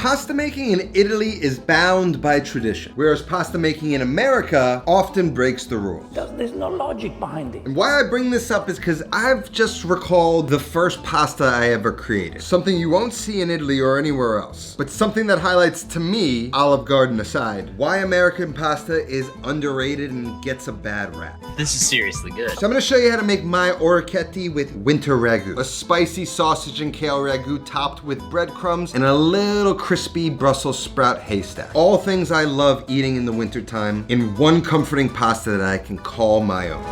Pasta making in Italy is bound by tradition, whereas pasta making in America often breaks the rules. There's no logic behind it. And why I bring this up is because I've just recalled the first pasta I ever created. Something you won't see in Italy or anywhere else, but something that highlights to me, Olive Garden aside, why American pasta is underrated and gets a bad rap. This is seriously good. So I'm gonna show you how to make my orecchiette with winter ragu. A spicy sausage and kale ragu topped with breadcrumbs and a little crispy Brussels sprout haystack. All things I love eating in the wintertime in one comforting pasta that I can call my own.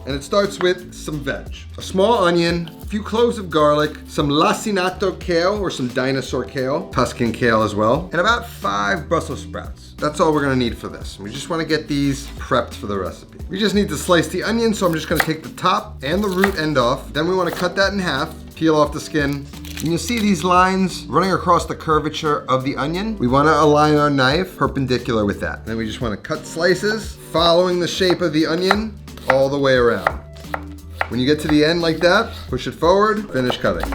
And it starts with some veg. A small onion, a few cloves of garlic, some lacinato kale or some dinosaur kale, Tuscan kale as well, and about 5 Brussels sprouts. That's all we're gonna need for this. We just wanna get these prepped for the recipe. We just need to slice the onion, so I'm just gonna take the top and the root end off. Then we wanna cut that in half, peel off the skin. And you'll see these lines running across the curvature of the onion. We wanna align our knife perpendicular with that. Then we just wanna cut slices, following the shape of the onion, all the way around. When you get to the end like that, push it forward, finish cutting.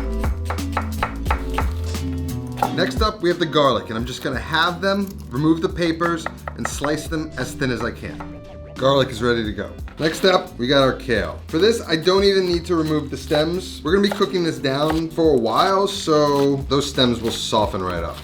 Next up, we have the garlic, and I'm just gonna have them remove the papers and slice them as thin as I can. Garlic is ready to go. Next up, we got our kale. For this, I don't even need to remove the stems. We're gonna be cooking this down for a while, so those stems will soften right up.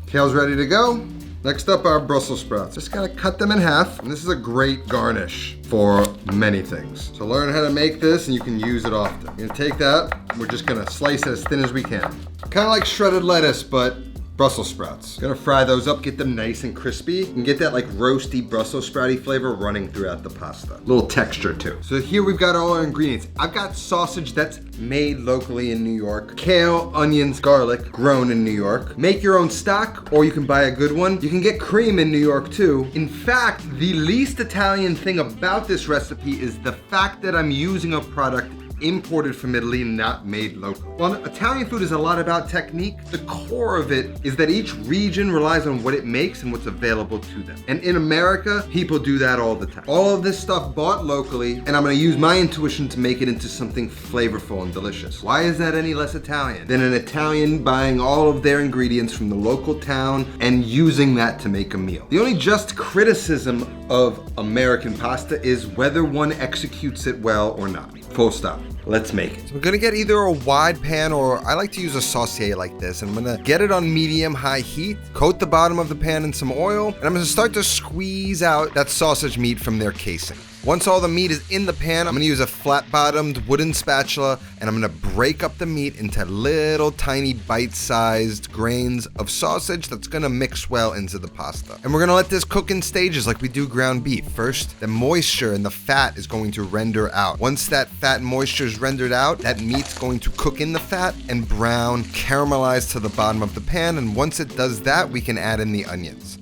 Kale's ready to go. Next up, our Brussels sprouts. Just gotta cut them in half, and this is a great garnish for many things. So learn how to make this, and you can use it often. You're gonna take that, we're just gonna slice it as thin as we can. Kind of like shredded lettuce, but Brussels sprouts. Gonna fry those up, get them nice and crispy, and get that like roasty Brussels sprouty flavor running throughout the pasta. Little texture too. So here we've got all our ingredients. I've got sausage that's made locally in New York, kale, onions, garlic, grown in New York. Make your own stock, or you can buy a good one. You can get cream in New York too. In fact, the least Italian thing about this recipe is the fact that I'm using a product imported from Italy, not made local. While Italian food is a lot about technique, the core of it is that each region relies on what it makes and what's available to them. And in America, people do that all the time. All of this stuff bought locally, and I'm gonna use my intuition to make it into something flavorful and delicious. Why is that any less Italian than an Italian buying all of their ingredients from the local town and using that to make a meal? The only just criticism of American pasta is whether one executes it well or not. Full stop. Let's make it. So we're gonna get either a wide pan, or I like to use a saucier like this. And I'm gonna get it on medium-high heat, coat the bottom of the pan in some oil, and I'm gonna start to squeeze out that sausage meat from their casing. Once all the meat is in the pan, I'm gonna use a flat-bottomed wooden spatula, and I'm gonna break up the meat into little tiny bite-sized grains of sausage that's gonna mix well into the pasta. And we're gonna let this cook in stages like we do ground beef. First, the moisture and the fat is going to render out. Once that fat and moisture is rendered out, that meat's going to cook in the fat and brown, caramelize to the bottom of the pan, and once it does that, we can add in the onions.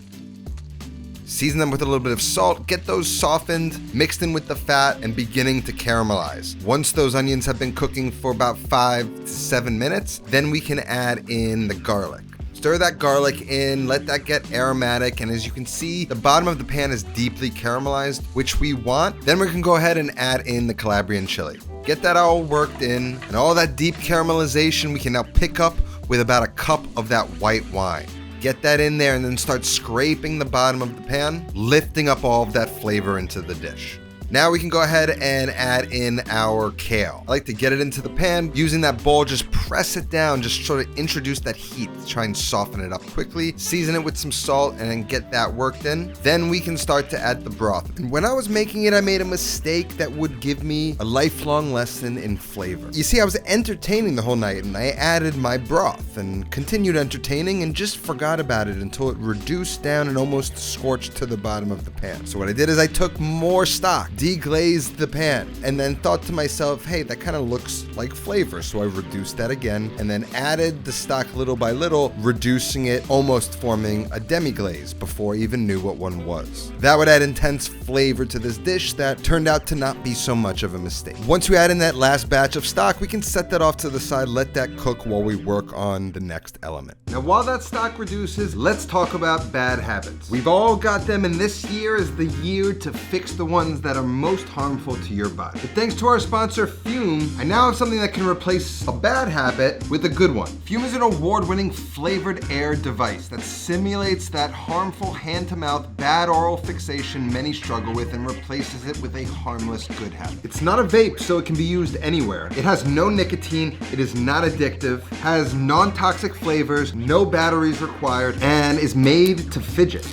Season them with a little bit of salt, get those softened, mixed in with the fat, and beginning to caramelize. Once those onions have been cooking for about 5 to 7 minutes, then we can add in the garlic. Stir that garlic in, let that get aromatic, and as you can see, the bottom of the pan is deeply caramelized, which we want. Then we can go ahead and add in the Calabrian chili. Get that all worked in, and all that deep caramelization we can now pick up with about a cup of that white wine. Get that in there and then start scraping the bottom of the pan, lifting up all of that flavor into the dish. Now we can go ahead and add in our kale. I like to get it into the pan, using that bowl, just press it down, just sort of introduce that heat, try and soften it up quickly, season it with some salt, and then get that worked in. Then we can start to add the broth. And when I was making it, I made a mistake that would give me a lifelong lesson in flavor. You see, I was entertaining the whole night, and I added my broth and continued entertaining and just forgot about it until it reduced down and almost scorched to the bottom of the pan. So what I did is I took more stock, deglazed the pan, and then thought to myself, hey, that kind of looks like flavor. So I reduced that again and then added the stock little by little, reducing it, almost forming a demi-glaze before I even knew what one was. That would add intense flavor to this dish that turned out to not be so much of a mistake. Once we add in that last batch of stock, we can set that off to the side, let that cook while we work on the next element. Now, while that stock reduces, let's talk about bad habits. We've all got them, and this year is the year to fix the ones that are most harmful to your body. But thanks to our sponsor, Fume, I now have something that can replace a bad habit with a good one. Fume is an award-winning flavored air device that simulates that harmful hand-to-mouth, bad oral fixation many struggle with and replaces it with a harmless good habit. It's not a vape, so it can be used anywhere. It has no nicotine, it is not addictive, has non-toxic flavors, no batteries required, and is made to fidget.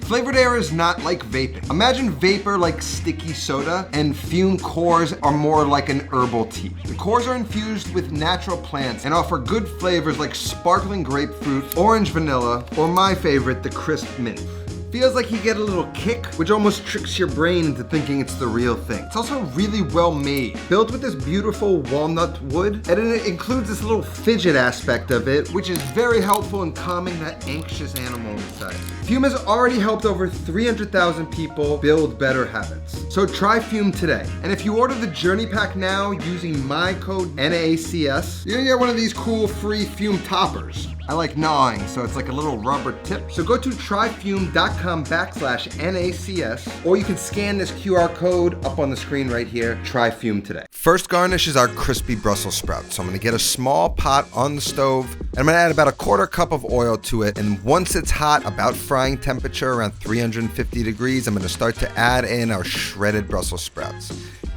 Flavored air is not like vaping. Imagine vapor like sticky soda, and Fume cores are more like an herbal tea. The cores are infused with natural plants and offer good flavors like sparkling grapefruit, orange vanilla, or my favorite, the crisp mint. Feels like you get a little kick, which almost tricks your brain into thinking it's the real thing. It's also really well made, built with this beautiful walnut wood, and it includes this little fidget aspect of it, which is very helpful in calming that anxious animal inside. Fume has already helped over 300,000 people build better habits. So try Fume today. And if you order the Journey Pack now using my code NACS, you're gonna get one of these cool free Fume toppers. I like gnawing, so it's like a little rubber tip. So go to tryfume.com/NACS, or you can scan this QR code up on the screen right here. Try Fume today. First garnish is our crispy Brussels sprouts. So I'm gonna get a small pot on the stove, and I'm gonna add about a quarter cup of oil to it. And once it's hot, about frying temperature, around 350 degrees, I'm gonna start to add in our shredded Brussels sprouts.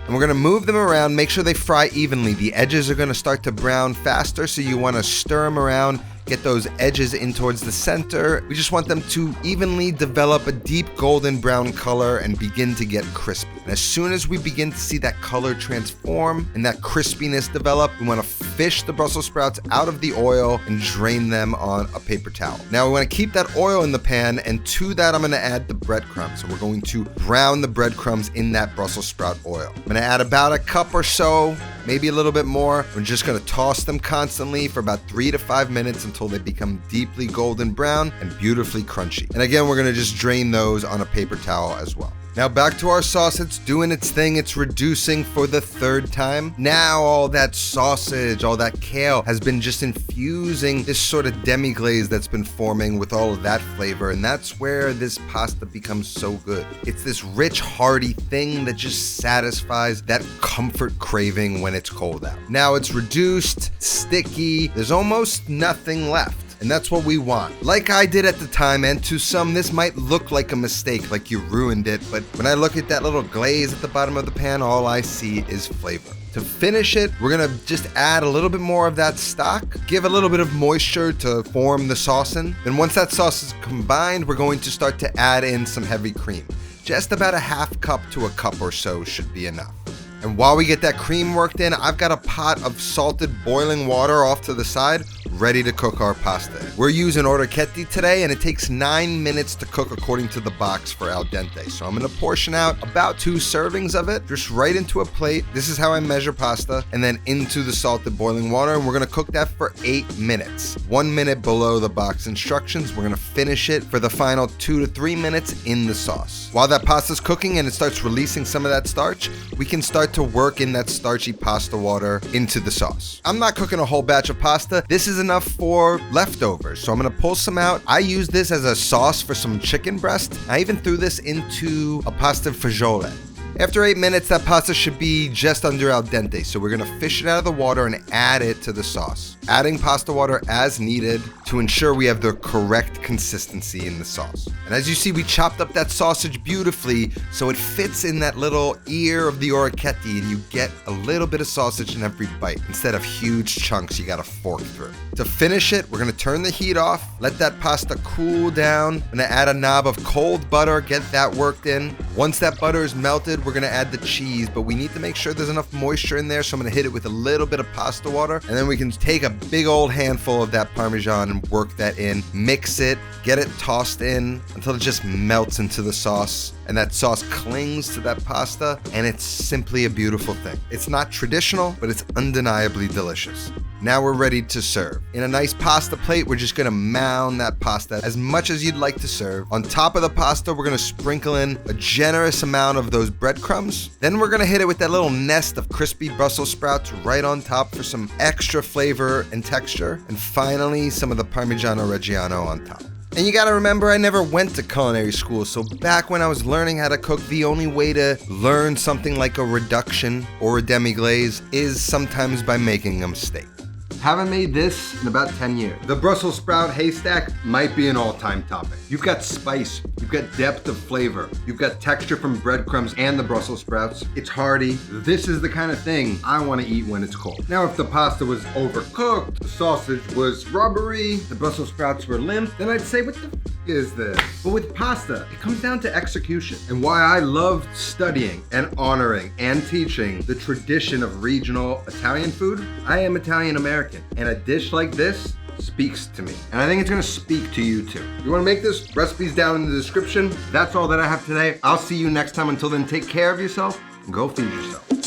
And we're gonna move them around, make sure they fry evenly. The edges are gonna start to brown faster, so you wanna stir them around, get those edges in towards the center. We just want them to evenly develop a deep golden brown color and begin to get crispy. And as soon as we begin to see that color transform and that crispiness develop, we want to fish the Brussels sprouts out of the oil and drain them on a paper towel. Now we want to keep that oil in the pan, and to that I'm going to add the breadcrumbs. So we're going to brown the breadcrumbs in that Brussels sprout oil. I'm going to add about a cup or so, maybe a little bit more. We're just going to toss them constantly for about 3 to 5 minutes until they become deeply golden brown and beautifully crunchy. And again, we're gonna just drain those on a paper towel as well. Now back to our sauce. It's doing its thing. It's reducing for the third time. Now all that sausage, all that kale has been just infusing this sort of demi-glaze that's been forming with all of that flavor. And that's where this pasta becomes so good. It's this rich, hearty thing that just satisfies that comfort craving when it's cold out. Now it's reduced, sticky, there's almost nothing left. And that's what we want. Like I did at the time, and to some, this might look like a mistake, like you ruined it, but when I look at that little glaze at the bottom of the pan, all I see is flavor. To finish it, we're gonna just add a little bit more of that stock, give a little bit of moisture to form the sauce in. Then once that sauce is combined, we're going to start to add in some heavy cream. Just about a half cup to a cup or so should be enough. And while we get that cream worked in, I've got a pot of salted boiling water off to the side, ready to cook our pasta. We're using orecchiette today, and it takes 9 minutes to cook according to the box for al dente. So I'm gonna portion out about 2 servings of it, just right into a plate. This is how I measure pasta, and then into the salted boiling water, and we're gonna cook that for 8 minutes. 1 minute below the box instructions. We're gonna finish it for the final 2 to 3 minutes in the sauce. While that pasta's cooking and it starts releasing some of that starch, we can start to work in that starchy pasta water into the sauce. I'm not cooking a whole batch of pasta. This is enough for leftovers, so I'm gonna pull some out. I use this as a sauce for some chicken breast. I even threw this into a pasta fagioli. After 8 minutes, that pasta should be just under al dente, so we're gonna fish it out of the water and add it to the sauce. Adding pasta water as needed to ensure we have the correct consistency in the sauce. And as you see, we chopped up that sausage beautifully so it fits in that little ear of the orecchiette, and you get a little bit of sausage in every bite instead of huge chunks you gotta fork through. To finish it, we're gonna turn the heat off, let that pasta cool down. I'm gonna add a knob of cold butter, get that worked in. Once that butter is melted, we're gonna add the cheese, but we need to make sure there's enough moisture in there, so I'm gonna hit it with a little bit of pasta water, and then we can take a big old handful of that Parmesan and work that in, mix it, get it tossed in until it just melts into the sauce, and that sauce clings to that pasta, and it's simply a beautiful thing. It's not traditional, but it's undeniably delicious. Now we're ready to serve. In a nice pasta plate, we're just gonna mound that pasta as much as you'd like to serve. On top of the pasta, we're gonna sprinkle in a generous amount of those breadcrumbs. Then we're gonna hit it with that little nest of crispy Brussels sprouts right on top for some extra flavor and texture. And finally, some of the Parmigiano Reggiano on top. And you gotta remember, I never went to culinary school, so back when I was learning how to cook, the only way to learn something like a reduction or a demi-glaze is sometimes by making a mistake. Haven't made this in about 10 years. The Brussels sprout haystack might be an all-time topic. You've got spice, you've got depth of flavor, you've got texture from breadcrumbs and the Brussels sprouts. It's hearty. This is the kind of thing I want to eat when it's cold. Now, if the pasta was overcooked, the sausage was rubbery, the Brussels sprouts were limp, then I'd say, what the is this? But with pasta, it comes down to execution. And why I love studying and honoring and teaching the tradition of regional Italian food, I am Italian American. And a dish like this speaks to me. And I think it's gonna speak to you too. You wanna make this? Recipe's down in the description. That's all that I have today. I'll see you next time. Until then, take care of yourself and go feed yourself.